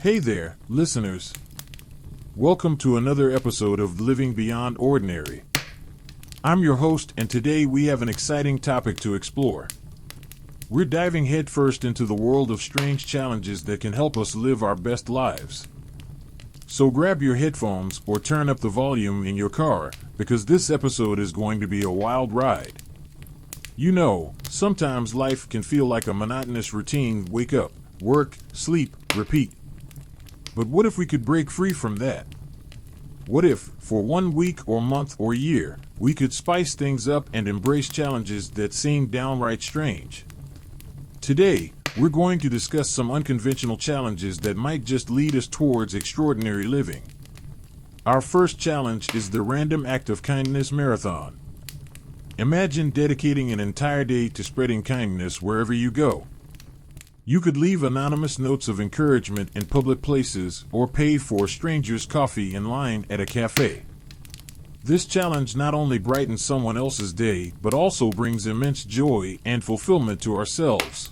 Hey there, listeners. Welcome to another episode of Living Beyond Ordinary. I'm your host, and today we have an exciting topic to explore. We're diving headfirst into the world of strange challenges that can help us live our best lives. So grab your headphones or turn up the volume in your car, because this episode is going to be a wild ride. You know, sometimes life can feel like a monotonous routine: wake up, work, sleep, repeat. But what if we could break free from that? What if, for 1 week or month or year, we could spice things up and embrace challenges that seem downright strange? Today, we're going to discuss some unconventional challenges that might just lead us towards extraordinary living. Our first challenge is the Random Act of Kindness Marathon. Imagine dedicating an entire day to spreading kindness wherever you go. You could leave anonymous notes of encouragement in public places or pay for strangers' coffee in line at a cafe. This challenge not only brightens someone else's day, but also brings immense joy and fulfillment to ourselves.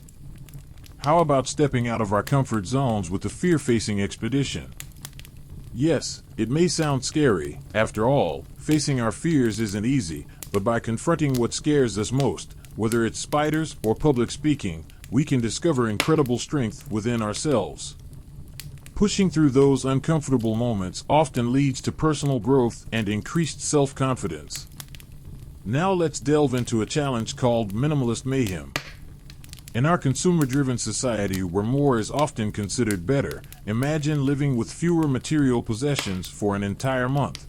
How about stepping out of our comfort zones with the fear-facing expedition? Yes, it may sound scary. After all, facing our fears isn't easy, but by confronting what scares us most, whether it's spiders or public speaking, we can discover incredible strength within ourselves. Pushing through those uncomfortable moments often leads to personal growth and increased self-confidence. Now let's delve into a challenge called Minimalist Mayhem. In our consumer-driven society where more is often considered better, imagine living with fewer material possessions for an entire month.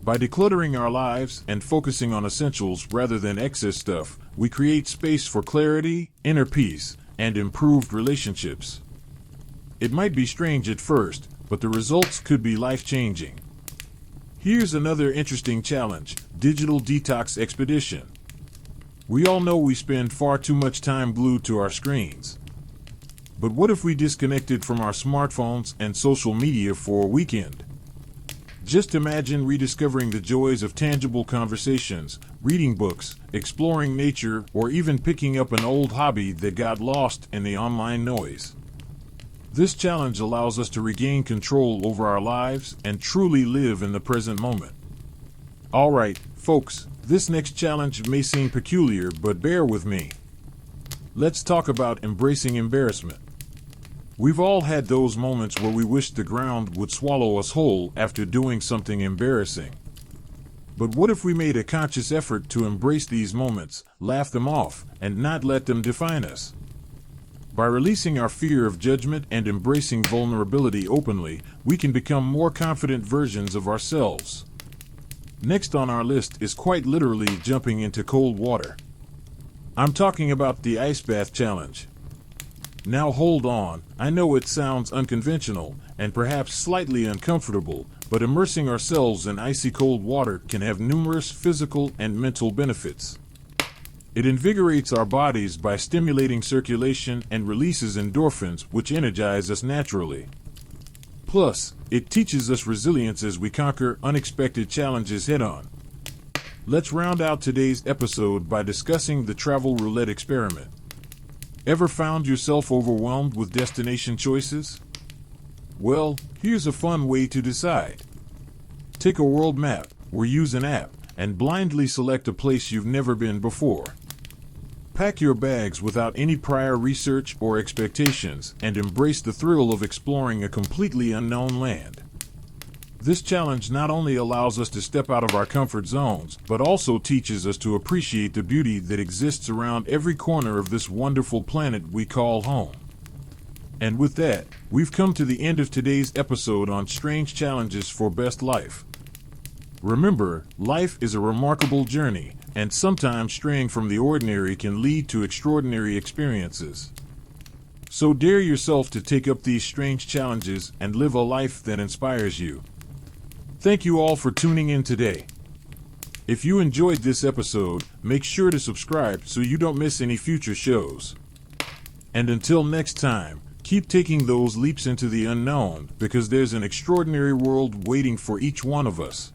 By decluttering our lives and focusing on essentials rather than excess stuff, we create space for clarity, inner peace, and improved relationships. It might be strange at first, but the results could be life-changing. Here's another interesting challenge: Digital Detox Expedition. We all know we spend far too much time glued to our screens. But what if we disconnected from our smartphones and social media for a weekend? Just imagine rediscovering the joys of tangible conversations, reading books, exploring nature, or even picking up an old hobby that got lost in the online noise. This challenge allows us to regain control over our lives and truly live in the present moment. Alright, folks, this next challenge may seem peculiar, but bear with me. Let's talk about embracing embarrassment. We've all had those moments where we wish the ground would swallow us whole after doing something embarrassing. But what if we made a conscious effort to embrace these moments, laugh them off, and not let them define us? By releasing our fear of judgment and embracing vulnerability openly, we can become more confident versions of ourselves. Next on our list is quite literally jumping into cold water. I'm talking about the Ice Bath Challenge. Now hold on, I know it sounds unconventional and perhaps slightly uncomfortable, but immersing ourselves in icy cold water can have numerous physical and mental benefits. It invigorates our bodies by stimulating circulation and releases endorphins, which energize us naturally. Plus, it teaches us resilience as we conquer unexpected challenges head-on. Let's round out today's episode by discussing the travel roulette experiment. Ever found yourself overwhelmed with destination choices? Well, here's a fun way to decide. Take a world map or use an app and blindly select a place you've never been before. Pack your bags without any prior research or expectations and embrace the thrill of exploring a completely unknown land. This challenge not only allows us to step out of our comfort zones, but also teaches us to appreciate the beauty that exists around every corner of this wonderful planet we call home. And with that, we've come to the end of today's episode on strange challenges for best life. Remember, life is a remarkable journey, and sometimes straying from the ordinary can lead to extraordinary experiences. So dare yourself to take up these strange challenges and live a life that inspires you. Thank you all for tuning in today. If you enjoyed this episode, make sure to subscribe so you don't miss any future shows. And until next time, keep taking those leaps into the unknown, because there's an extraordinary world waiting for each one of us.